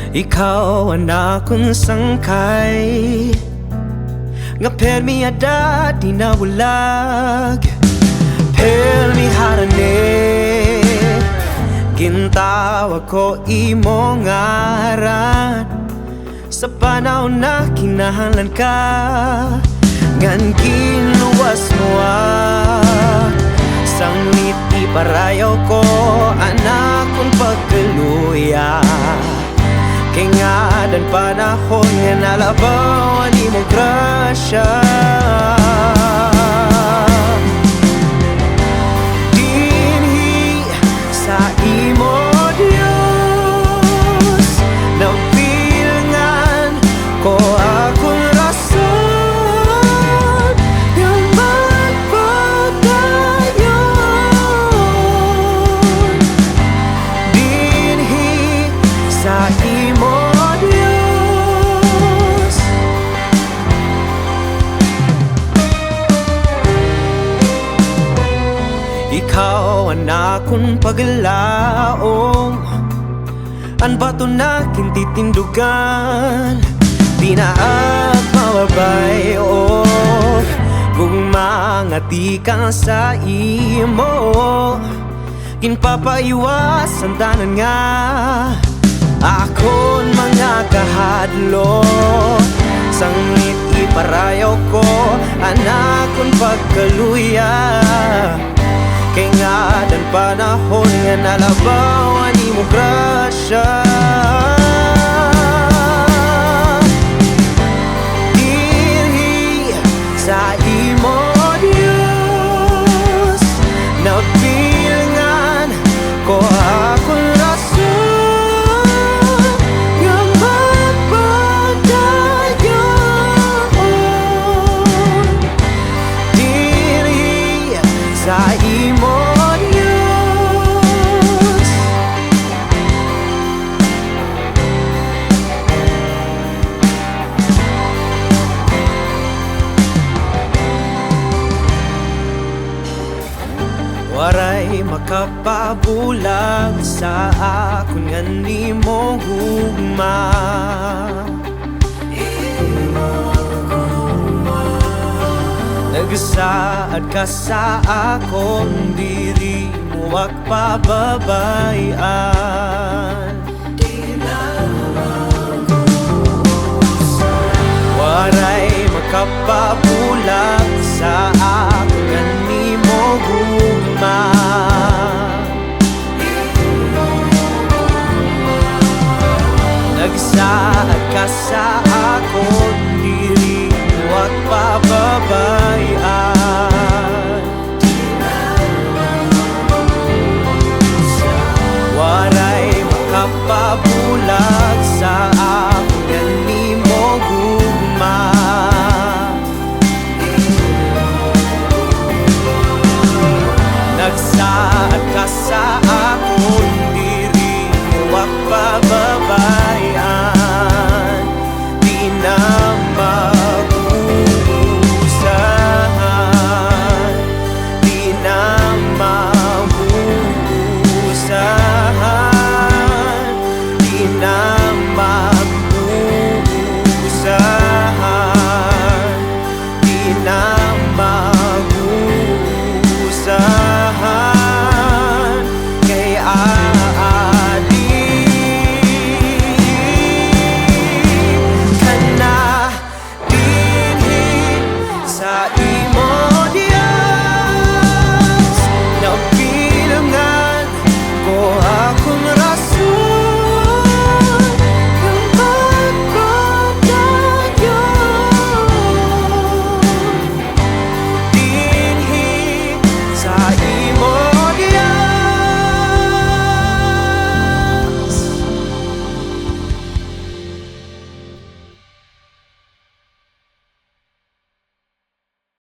Ikaw ang akong sangkay, nga permi ada di nabulag. Permi harane, gintawag ko imong ngaran. Sa panahon na kinahanglan ka, ngan ginuwas mo sanglit iparayaw ko anak kong pagkaluya. Kay nga dan panahon nga nalabawan imong grasya. Dinhi sa imo Dios, napilangan ko akong rason nga magpadayon. Dinhi sa imo Dios, ikaw ang akong paglaong, ang bato na kintitindugan. Di na at mawabay kung mangati ka sa imo. Ginpapaiwas ang tanan nga akon mga kahadlo. Sanglit iparayaw ko anak kong pagkaluya. Kay nga dan panahon nga nalabawan imo grasya. Dinhi sa imo Dios, napilangan ko akong rason nga magpadayon. Dinhi sa imo Dios, waray makapabulag sa akon nga nimong hugma. Nagsaad ka sa akong diri mo magpababayan. Waray makapabulag sa akong nga nimong hugma. Nagsaad ka sa akong